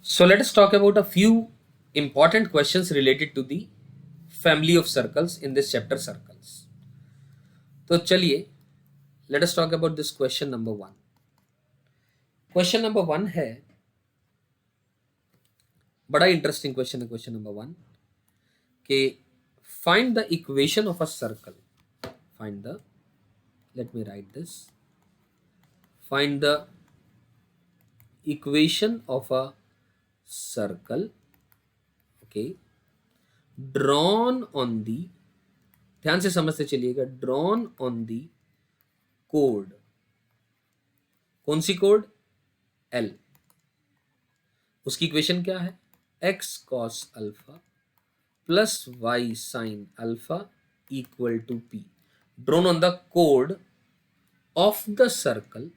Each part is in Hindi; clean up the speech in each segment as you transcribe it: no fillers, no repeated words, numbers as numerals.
So let us talk about a few important questions related to the family of circles in this chapter circles. तो चलिए let us talk about this question number 1. Question number 1 है, बड़ा इंटरेस्टिंग क्वेश्चन है क्वेश्चन नंबर 1 कि find the equation of a circle. Find the, let me write this, find the equation of a circle, okay, drawn on the, ध्यान से समझते चलिएगा, drawn on the कोड, कौन सी कोड? L. उसकी इक्वेशन क्या है? x cos alpha plus y sin alpha equal to p. Drawn on the कोड ऑफ द सर्कल,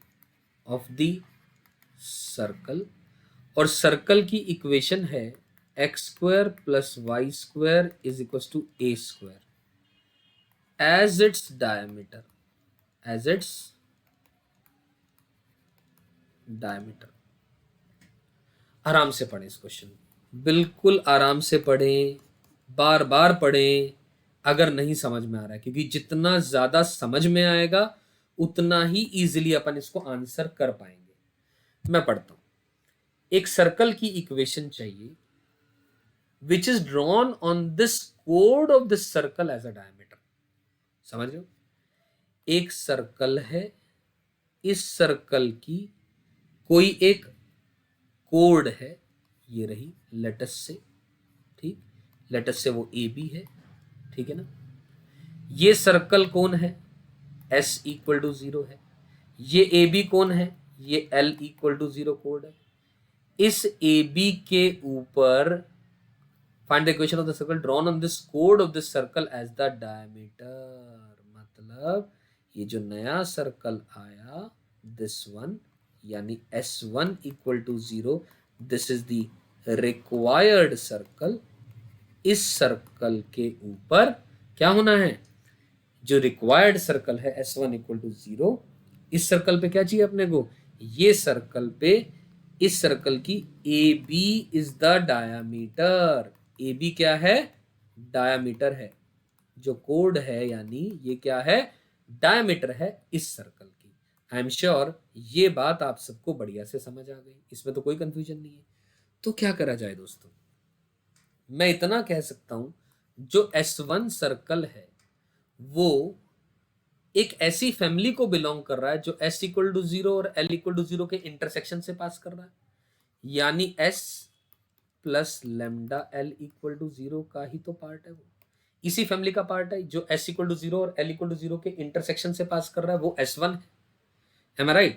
और सर्कल की इक्वेशन है x square plus y square is equal to a square as its diameter, आराम से पढ़ें इस क्वेश्चन, बिल्कुल आराम से पढ़ें, बार बार पढ़ें अगर नहीं समझ में आ रहा है, क्योंकि जितना ज्यादा समझ में आएगा उतना ही इजीली अपन इसको आंसर कर पाएंगे. मैं पढ़ता हूं. एक सर्कल की इक्वेशन चाहिए which is drawn on this कोड of this circle as a diameter. समझ रहे हो? एक सर्कल है, इस सर्कल की कोई एक कोड है, ये रही लेटस से, ठीक, लेटस से वो ए बी है, ठीक है ना. ये सर्कल कौन है? एस इक्वल टू 0 है. ये ए बी कौन है? ये एल इक्वल टू 0 कोड है. इस ए बी के ऊपर find the equation of the circle drawn on this कोड of this circle as the diameter. मतलब ये जो नया सर्कल आया दिस वन, यानी S1 equal to 0, this is the required circle. इस सर्कल के ऊपर क्या होना है? जो रिक्वायर्ड सर्कल है S1 इक्वल टू 0, इस सर्कल पे क्या चाहिए अपने को? ये सर्कल पे, इस सर्कल की A B is the diameter. A B क्या है? डायामीटर है. जो कोड है यानी ये क्या है? डायामीटर है इस सर्कल की. आई एम श्योर ये बात आप सबको बढ़िया से समझ आ गई, इसमें तो कोई कंफ्यूजन नहीं है. तो क्या करा जाए दोस्तों? मैं इतना कह सकता हूं, जो S1 सर्कल है वो एक ऐसी फैमिली को बिलोंग कर रहा है जो S इक्वल टू 0 और L इक्वल टू 0 के इंटरसेक्शन से पास कर रहा है, यानी S plus lambda L equal to 0 का ही तो पार्ट है वो. इसी फैमिली का पार्ट है जो S इक्वल टू 0 और L इक्वल टू 0 के इंटरसेक्शन से पास कर रहा है, वो S1 है. Am I right?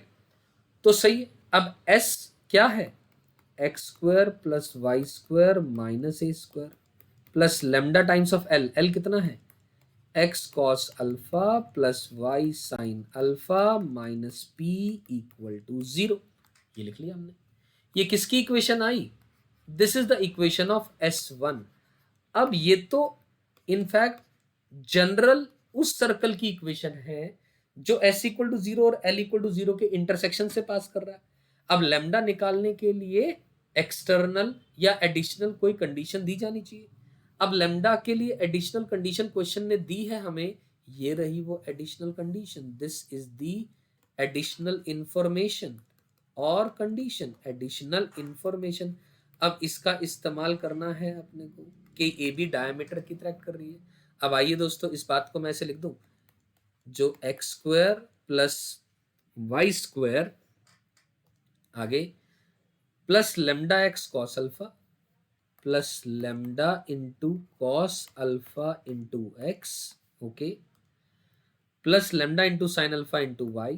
तो सही है. अब S क्या है? X square plus y square minus A square plus lambda times of L. L कितना है? X cos alpha plus y sine alpha minus p equal to 0. ये लिख लिया हमने. ये किसकी इक्वेशन आई? This is the equation of S1. अब ये तो इनफैक्ट जनरल उस सर्कल की इक्वेशन है जो S इक्वल टू 0 और L इक्वल टू 0 के इंटरसेक्शन से पास कर रहा है. अब लेमडा निकालने के लिए एक्सटर्नल या एडिशनल कोई कंडीशन दी जानी चाहिए. अब लेमडा के लिए एडिशनल कंडीशन क्वेश्चन ने दी है हमें, ये रही वो additional condition. This is the additional information और कंडीशन, एडिशनल इंफॉर्मेशन. अब इसका इस्तेमाल करना है अपने को कि ए बी डायमीटर की तरह कर रही है. अब आइए दोस्तों, इस बात को मैं ऐसे लिख दूं, जो x square plus y square आगे plus lambda x cos alpha plus lambda into cos alpha into x, okay, plus lambda into sine alpha into y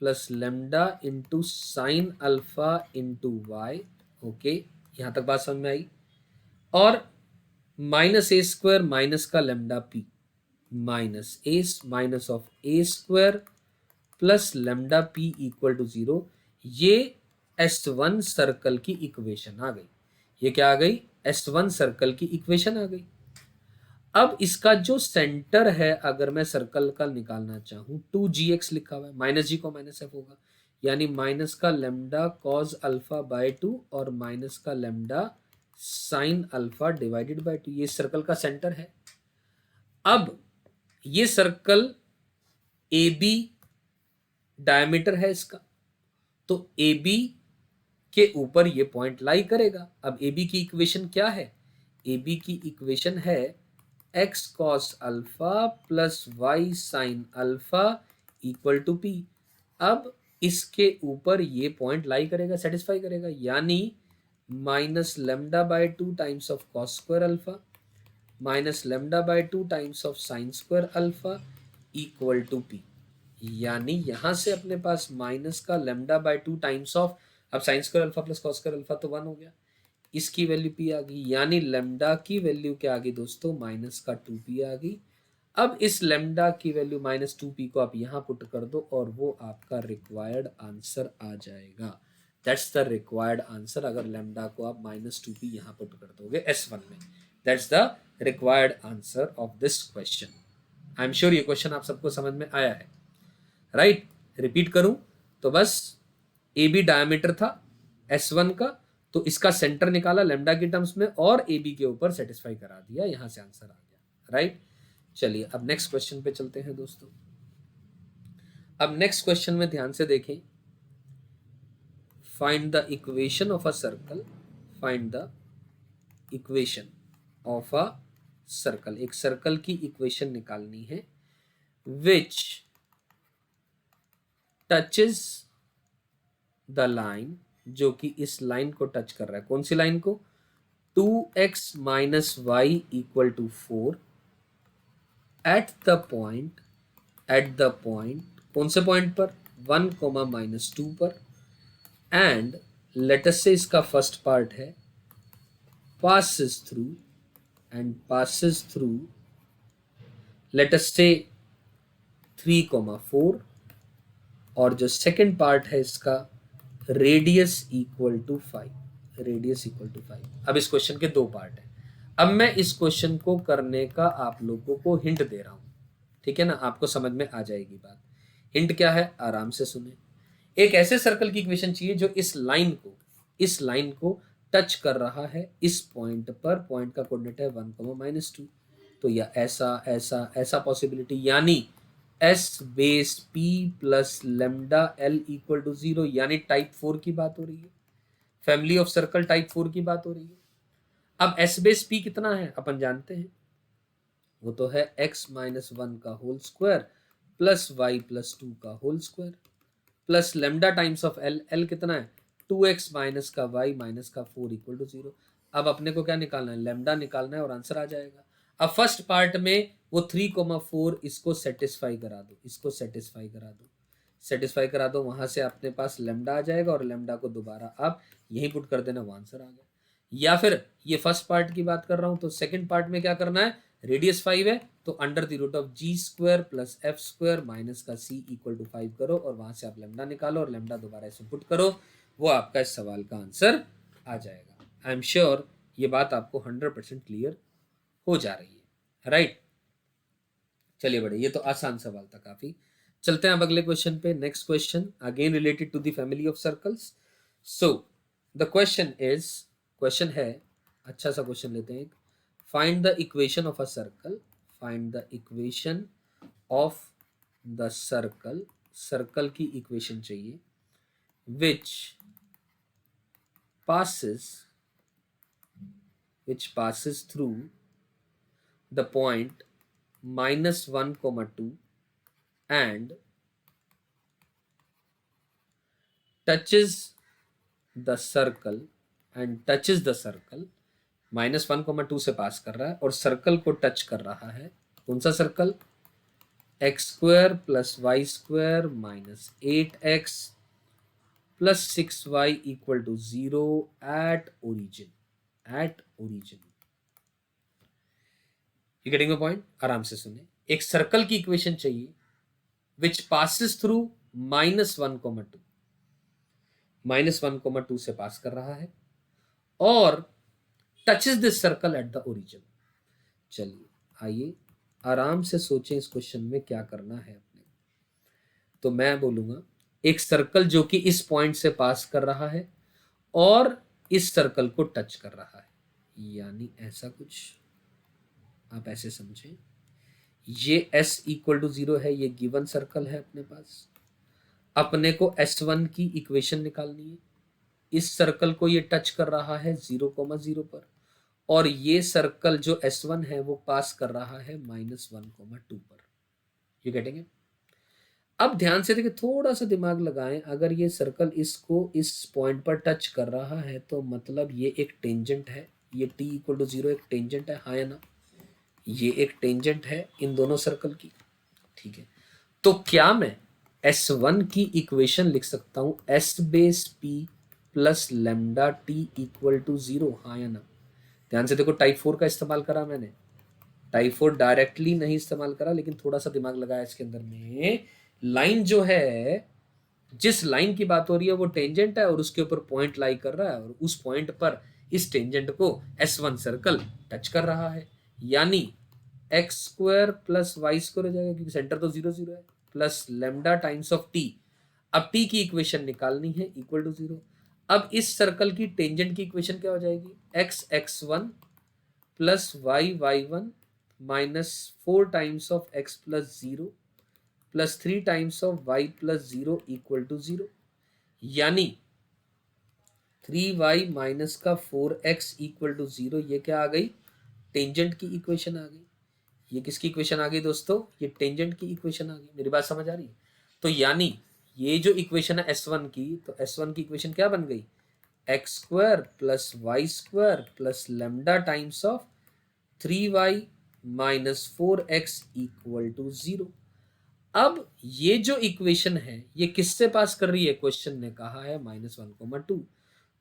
plus lambda into sine alpha into y. Okay, यहां तक बात समझ में आई. और माइनस ए स्क्वायर माइनस का lambda p minus A minus of A square plus lambda p equal to 0. ये S1 सर्कल की इक्वेशन आ गई. ये क्या आ गई? S1 सर्कल की इक्वेशन आ गई. अब इसका जो सेंटर है, अगर मैं सर्कल का निकालना चाहूं, 2gx लिखा हुआ है, माइनस जी को माइनस एफ होगा, यानी माइनस का लेमडा कॉज अल्फा बाय 2 और माइनस का lambda sine alpha divided by 2, ये सर्कल का सेंटर है। अब ये सर्कल ए बी डायमीटर है इसका, तो ए बी के ऊपर ये पॉइंट लाई करेगा। अब ए बी की इक्वेशन क्या है? ए बी की इक्वेशन है x cos alpha plus y sine alpha equal to p. अब इसके ऊपर ये पॉइंट लाई करेगा, सेटिस्फाई करेगा, यानी minus lambda by 2 times of cos square alpha minus lambda by 2 times of sine square alpha equal to p. यानी यहां से अपने पास माइनस का लेमडा बाय 2 टाइम्स ऑफ, अब sine square alpha plus cos square alpha तो 1 हो गया, इसकी वैल्यू पी आ गई, यानी लेमडा की वैल्यू क्या आ गई दोस्तों? माइनस का 2p आ गई। अब इस लेमडा की वैल्यू माइनस 2p को आप यहां पुट कर दो और वो आपका रिक्वायर्ड आंसर आ जाएगा। That's the required answer. अगर लेमडा को आप माइनस 2p यहां पुट कर दोगे S1 में, that's the required answer of this question. I am sure ये क्वेश्चन आप सबको समझ में आया है, राइट? रिपीट करूं तो बस ए बी डायमीटर था S1 का, तो इसका सेंटर निकाला लेमडा की टर्म्स में और ए बी के ऊपर सेटिस्फाई करा दिया, यहां से आंसर आ गया, राइट? चलिए अब नेक्स्ट क्वेश्चन पे चलते हैं दोस्तों। अब नेक्स्ट क्वेश्चन में ध्यान से देखें। Find the equation of a circle, find the equation of a circle, एक सर्कल की इक्वेशन निकालनी है विच टचेस द लाइन, जो कि इस लाइन को टच कर रहा है। कौन सी लाइन को? 2x minus y equal to 4 at the point, कौन से पॉइंट पर? 1 कोमा माइनस 2 पर। एंड लेट अस से इसका फर्स्ट पार्ट है passes through let us say 3,4, और जो सेकंड पार्ट है इसका रेडियस इक्वल टू 5। अब इस क्वेश्चन के दो पार्ट हैं। अब मैं इस क्वेश्चन को करने का आप लोगों को हिंट दे रहा हूं, ठीक है ना? आपको समझ में आ जाएगी बात। हिंट क्या है? आराम से सुने। एक ऐसे सर्कल की इक्वेशन चाहिए जो इस लाइन को टच कर रहा है इस पॉइंट पर। पॉइंट का कोऑर्डिनेट है 1, माइनस 2, तो या ऐसा ऐसा ऐसा पॉसिबिलिटी, यानी S base P plus lambda L equal to 0, यानी टाइप 4 की बात हो रही है, फैमिली ऑफ सर्कल टाइप 4 की बात हो रही है। अब एस बेस पी कितना है अपन जानते हैं, वो तो है एक्स माइनस 1 का whole square plus y plus 2 का whole square plus lambda times of L. L कितना है? 2x माइनस का वाई माइनस का 4 इक्वल टू 0। अब अपने को क्या निकालना है? लेमडा निकालना है और आंसर आ जाएगा। अब फर्स्ट पार्ट में वो 3,4 इसको सेटिस्फाई करा दो, सेटिस्फाई करा दो, वहां से अपने पास लेमडा आ जाएगा और लेमडा को दोबारा आप यहीं पुट कर देना, वो आंसर आ गया। या फिर ये फर्स्ट पार्ट की बात कर रहा हूं तो सेकंड पार्ट में क्या करना है? रेडियस 5 है तो under the root of g square plus f square minus का सी इक्वल टू 5 करो और वहां से आप लेमडा निकालो और लेमडा दोबारा इसमें पुट करो, वो आपका इस सवाल का आंसर आ जाएगा। आई एम श्योर ये बात आपको 100% क्लियर हो जा रही है, राइट? चलिए बड़े, ये तो आसान सवाल था काफी। चलते हैं अब अगले क्वेश्चन पे। Next question again related to the family of circles. So the question है, अच्छा सा क्वेश्चन लेते हैं। Find the equation of a circle, find the equation of the circle, circle की इक्वेशन चाहिए which passes through the point -1, 2 and touches the circle -1, 2 से पास कर रहा है और सर्कल को टच कर रहा है। कौन सा circle? X square plus y square minus 8x plus 6y equal to 0 at origin. You getting my point? आराम से सुने। एक सर्कल की इक्वेशन चाहिए विच पासिस थ्रू -1, 2, -1, 2 से पास कर रहा है और touches this circle at the origin. चलिए आइए आराम से सोचें इस क्वेश्चन में क्या करना है अपने। तो मैं बोलूंगा एक सर्कल जो कि इस पॉइंट से पास कर रहा है और इस सर्कल को टच कर रहा है, यानी ऐसा कुछ आप ऐसे समझें। ये s इक्वल टू 0 है, ये गिवन सर्कल है अपने पास। अपने को S1 की इक्वेशन निकालनी है। इस सर्कल को ये टच कर रहा है 0,0 पर, और ये सर्कल जो S1 है वो पास कर रहा है -1,2 पर। You getting it? अब ध्यान से देखिए, थोड़ा सा दिमाग लगाएं। अगर ये सर्कल इसको इस पॉइंट पर टच कर रहा है तो मतलब ये एक टेंजेंट है। ये t इक्वल टू 0 एक टेंजेंट है, हाँ या ना? ये एक टेंजेंट है इन दोनों सर्कल की, ठीक है। तो क्या मैं S1 की इक्वेशन लिख सकता हूं S base P plus lambda t equal to 0, हाँ या ना? ध्यान से देखो, टाइप 4 का इस्तेमाल करा मैंने। टाइप 4 डायरेक्टली नहीं इस्तेमाल करा, लेकिन थोड़ा सा दिमाग लगाया इसके अंदर में। लाइन जो है, जिस लाइन की बात हो रही है वो टेंजेंट है और उसके ऊपर पॉइंट लाई कर रहा है, और उस पॉइंट पर इस टेंजेंट को S1 सर्कल टच कर रहा है, यानी x square plus y square हो जाएगा, क्योंकि सेंटर तो 0,0 है, plus lambda times of T. अब टी की इक्वेशन निकालनी है, इक्वल टू 0। अब इस सर्कल की टेंजेंट की इक्वेशन क्या हो जाएगी? x(x1) plus y(y1) minus 4 times of x plus 0 plus 3 times of y plus 0 equal to 0, यानी 3y माइनस का 4x इक्वल टू 0। ये क्या आ गई? टेंजेंट की इक्वेशन आ गई। ये किसकी इक्वेशन आ गई दोस्तों? ये टेंजेंट की इक्वेशन आ गई। मेरी बात समझ आ रही है? तो यानी ये जो इक्वेशन है S1 की, तो S1 की इक्वेशन क्या बन गई? X square plus y square plus lambda times of 3y minus 4x equal to 0। अब ये जो इक्वेशन है ये किससे पास कर रही है? क्वेश्चन ने कहा है -1,2,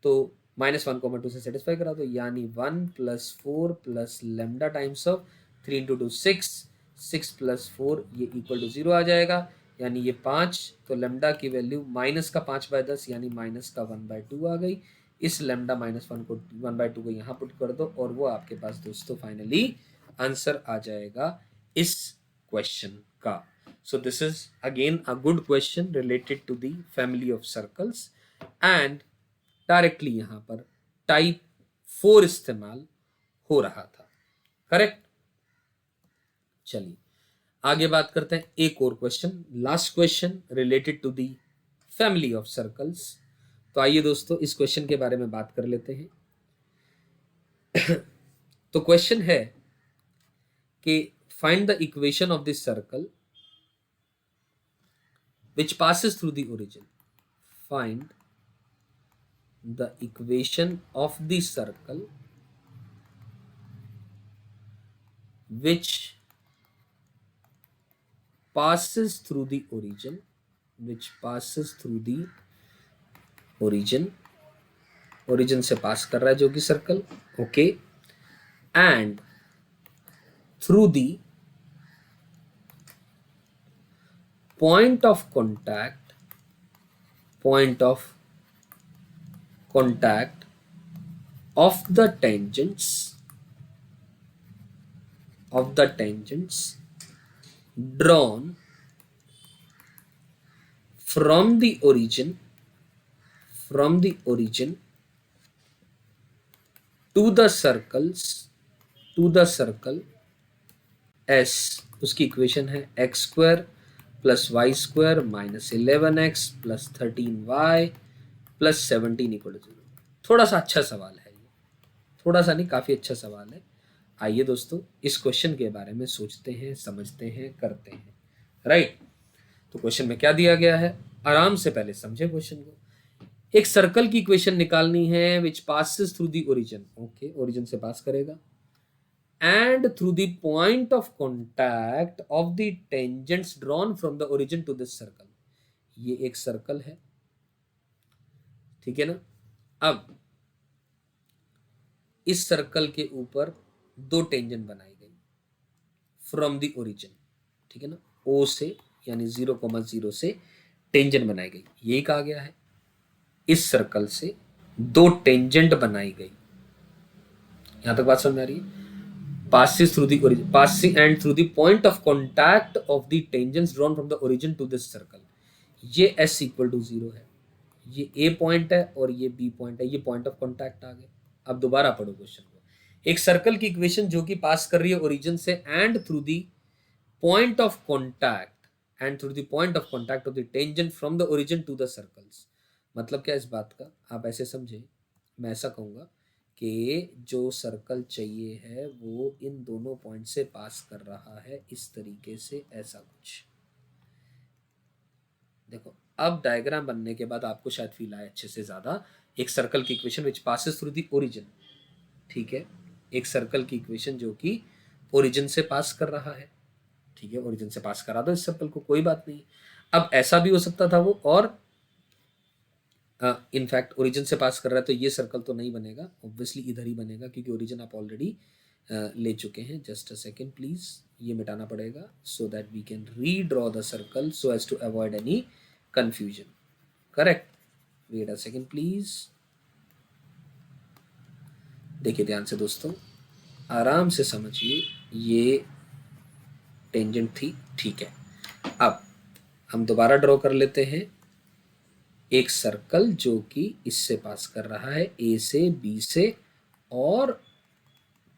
तो -1,2 से सेटिस्फाई करा दो, यानी 1 plus 4 plus lambda times of 3 into 2 6, 6 plus 4 ये इक्वल टू 0 आ जाएगा, यानी ये 5। तो लेमडा की वैल्यू माइनस का 5/10 यानी माइनस का 1/2 आ गई। इस लेमडा -1 को 1/2 को यहाँ पुट कर दो और वो आपके पास दोस्तों फाइनली आंसर आ जाएगा इस क्वेश्चन का। So this is again a good question related to the family of circles, and directly यहां पर टाइप 4 इस्तेमाल हो रहा था। करेक्ट? चलिए आगे बात करते हैं एक और question, last question related to the family of circles. तो आइए दोस्तों इस क्वेश्चन के बारे में बात कर लेते हैं। तो क्वेश्चन है कि find the equation of this circle which passes through the origin. Find the equation of the circle which passes through the origin, which passes through the origin, origin से पास कर रहा है जो कि circle, okay, and through the point of contact of the tangents drawn from the origin to the circle S। उसकी इक्वेशन है x square plus y square minus 11x plus 13y plus 17 equal to 0। थोड़ा सा अच्छा सवाल है ये, थोड़ा सा नहीं, काफ़ी अच्छा सवाल है। आइए दोस्तों इस क्वेश्चन के बारे में सोचते हैं, समझते हैं, करते हैं। राइट? तो क्वेश्चन में क्या दिया गया है, आराम से पहले समझे क्वेश्चन को। एक सर्कल की इक्वेशन निकालनी है which passes through the origin, okay, origin से पास करेगा, and through the point of contact of the tangents drawn from the origin to this circle। ये एक सर्कल है, ठीक है ना। अब इस सर्कल के ऊपर दो टेंजेंट बनाई गई फ्रॉम द ओरिजिन, ठीक है ना, ओ से यानी 0,0 से टेंजेंट बनाई गई, यही कहा गया है। इस सर्कल से दो टेंजेंट बनाई गई, यहां तक बात समझ में आ रही है? passes through the origin, passing and through the point of contact of the tangents drawn from the origin to this circle। ये s इक्वल टू 0 है, ये a पॉइंट है और ये b पॉइंट है, ये पॉइंट ऑफ कॉन्टैक्ट आ गए। अब दोबारा पढ़ो क्वेश्चन को। एक सर्कल की इक्वेशन जो कि पास कर रही है ओरिजिन से and through the point of contact of the tangent from the origin to the circles. मतलब क्या इस बात का, आप ऐसे समझे, मैं ऐसा कहूंगा कि जो सर्कल चाहिए है वो इन दोनों पॉइंट से पास कर रहा है इस तरीके से, ऐसा कुछ। देखो अब डायग्राम बनने के बाद आपको शायद फील आए अच्छे से ज्यादा। एक सर्कल की equation which passes through the origin, ठीक है, एक सर्कल की इक्वेशन जो कि ओरिजिन से पास कर रहा है, ठीक है, ओरिजिन से पास करा दो इस सर्कल को, कोई बात नहीं। अब ऐसा भी हो सकता था वो, और इनफैक्ट ओरिजिन से पास कर रहा है तो ये सर्कल तो नहीं बनेगा, ऑब्वियसली इधर ही बनेगा क्योंकि ओरिजिन आप ऑलरेडी ले चुके हैं। जस्ट अ सेकेंड प्लीज, ये मिटाना पड़ेगा so that we can redraw the circle so as to avoid any confusion. Correct, wait a second please. देखिए ध्यान से दोस्तों, आराम से समझिए, ये टेंजेंट थी, ठीक है। अब हम दोबारा ड्रॉ कर लेते हैं एक सर्कल जो कि इससे पास कर रहा है, ए से बी से, और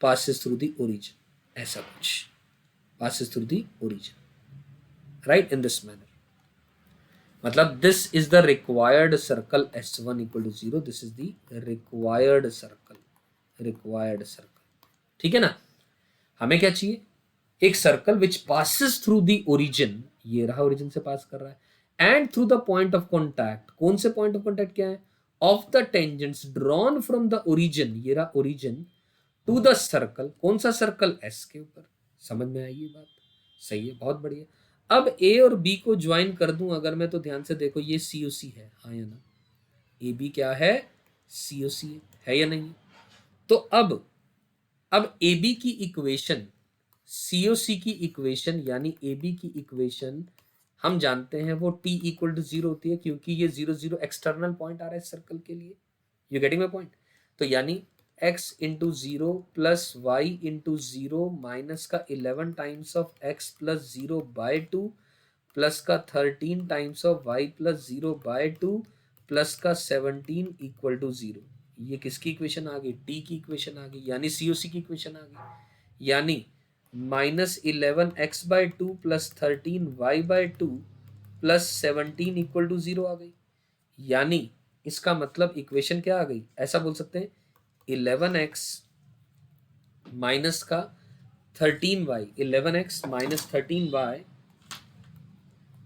passes through the origin, ऐसा कुछ, passes through the origin, right, in this manner। मतलब this is the required circle s1 equal to 0, this is the required circle, ठीक है ना। हमें क्या चाहिए, एक circle which passes through the origin, ये रहा ओरिजिन से पास कर रहा है, and through the point of contact, कौन से पॉइंट ऑफ कॉन्टैक्ट क्या है, of the tangents drawn from the origin, ये रहा ओरिजिन, टू द सर्कल, कौन सा सर्कल, एस के ऊपर। समझ में आई ये बात, सही है, बहुत बढ़िया। अब ए और बी को ज्वाइन कर दूं अगर मैं, तो ध्यान से देखो ये सी ओ सी है, हाँ या ना, ए बी क्या है, सी ओ सी है या नहीं। तो अब ए बी की इक्वेशन, सी ओ सी की इक्वेशन यानी ए बी की इक्वेशन हम जानते हैं वो t इक्वल टू 0 होती है, क्योंकि ये 0 0 एक्सटर्नल पॉइंट आ रहा है सर्कल के लिए। You getting my point. तो यानी x into 0 plus y into 0 minus का 11 times of x plus 0 by 2 plus का 13 times of y plus 0 by 2 plus का 17 इक्वल टू 0। ये किसकी इक्वेशन आ गई, t की इक्वेशन आ गई, यानी COC की इक्वेशन आ गई। यानी -11x/2 plus 13y/2 plus 17 equal to 0 आ गई। यानी इसका मतलब इक्वेशन क्या आ गई, ऐसा बोल सकते हैं 11x माइनस का 13y, 11x minus 13y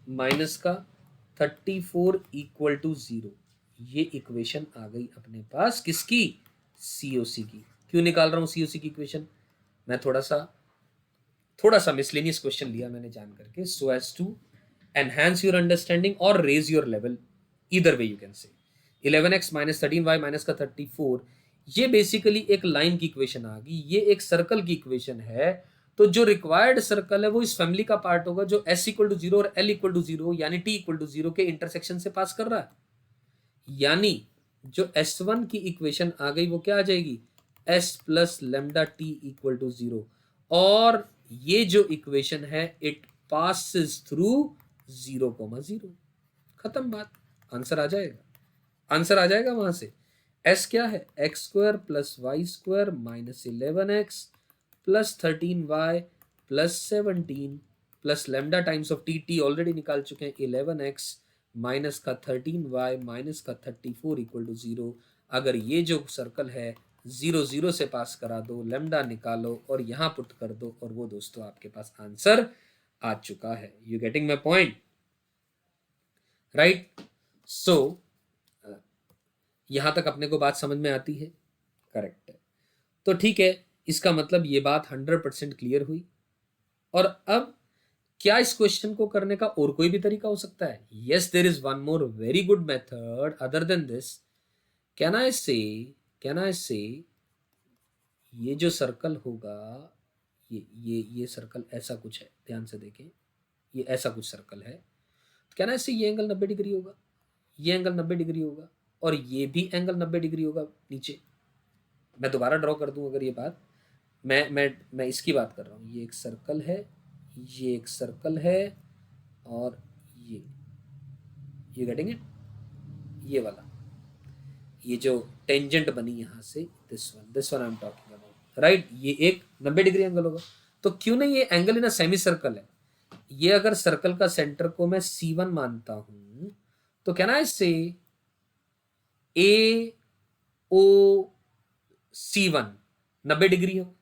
minus का 34 इक्वल टू 0। ये इक्वेशन आ गई अपने पास किसकी, COC की। क्यों निकाल रहा हूं COC की इक्वेशन, मैं थोड़ा सा मिसलेनियस क्वेश्चन लिया मैंने जान करके, so as to enhance your understanding और रेज योर लेवल, इधर वे you can say. 11x minus 13y minus का 34, ये बेसिकली एक लाइन की इक्वेशन आ गई, ये एक सर्कल की इक्वेशन है। तो जो रिक्वायर्ड सर्कल है वो इस फैमिली का पार्ट होगा जो s इक्वल टू 0 और l इक्वल टू 0 यानी t इक्वल टू 0 के इंटरसेक्शन से पास कर रहा है। यानी जो S1 की इक्वेशन आ गई वो क्या आ जाएगी, s plus lambda T equal to 0, और ये जो इक्वेशन है इट पासिस थ्रू 0,0। खत्म बात, आंसर आ जाएगा, आंसर आ जाएगा वहां से। s क्या है, x square plus y square minus 11x plus 13y plus 17 plus lambda times of T already निकाल चुके हैं, 11x माइनस का 13y माइनस का 34 इक्वल टू 0। अगर ये जो सर्कल है 0 0 से पास करा दो, लेमडा निकालो और यहां पुट कर दो, और वो दोस्तों आपके पास आंसर आ चुका है। You getting my point, right. So यहां तक अपने को बात समझ में आती है, करेक्ट है। तो ठीक है, इसका मतलब ये बात 100% क्लियर हुई। और अब क्या इस क्वेश्चन को करने का और कोई भी तरीका हो सकता है, yes there is one more very good method other than this. Can I say, can I से, ये जो सर्कल होगा, ये सर्कल ऐसा कुछ है, ध्यान से देखें, ये ऐसा कुछ सर्कल है। कैन आई से ये एंगल 90 डिग्री होगा, ये एंगल 90 डिग्री होगा, और ये भी एंगल 90 डिग्री होगा नीचे। मैं दोबारा ड्रॉ कर दूं अगर ये बात, मैं इसकी बात कर रहा हूँ, ये एक सर्कल है, ये एक सर्कल है, और ये यू गेटिंग इट? ये वाला, ये जो टेंजेंट बनी यहाँ से, this one I am talking about, right? ये एक 90 डिग्री एंगल होगा। तो क्यों नहीं, ये angle in a semi circle है। ये अगर सर्कल का सेंटर को मैं C1 मानता हूं, तो कैन आई से AOC1 90 डिग्री हो।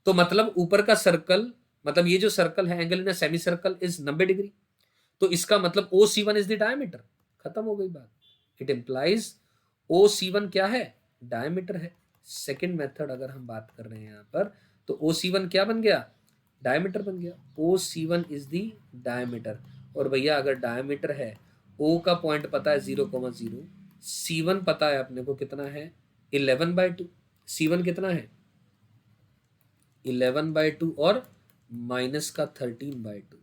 तो मतलब ऊपर का सर्कल, मतलब ये जो सर्कल है, angle in a semi circle is 90 degree. तो इसका मतलब OC1 इज द डायमीटर। खत्म हो गई बात। इट इंप्लाइज OC1 क्या है? डायमीटर है। सेकंड मेथड अगर हम बात कर रहे हैं यहाँ पर, तो OC1 क्या बन गया? डायमीटर बन गया। OC1 is the diameter. और भैया अगर डायमीटर है, O का पॉइंट पता है 0,0, C1 पता है अपने को कितना है? 11/2। C1 कितना है? 11/2 और माइनस का 13/2।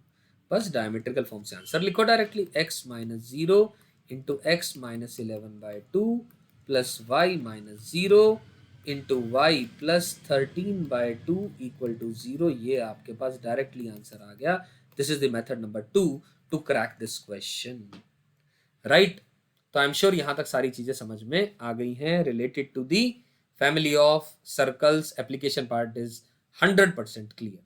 बस डायमेट्रिकल फॉर्म से आंसर लिखो directly. x minus 0 into x minus 11/2 plus y minus 0 into y plus 13/2 equal to 0। ये आपके पास डायरेक्टली आंसर आ गया। This is the method number 2 to crack this question, right? तो आई एम श्योर यहां तक सारी चीजें समझ में आ गई हैं related to the family of circles. Application part is 100% clear.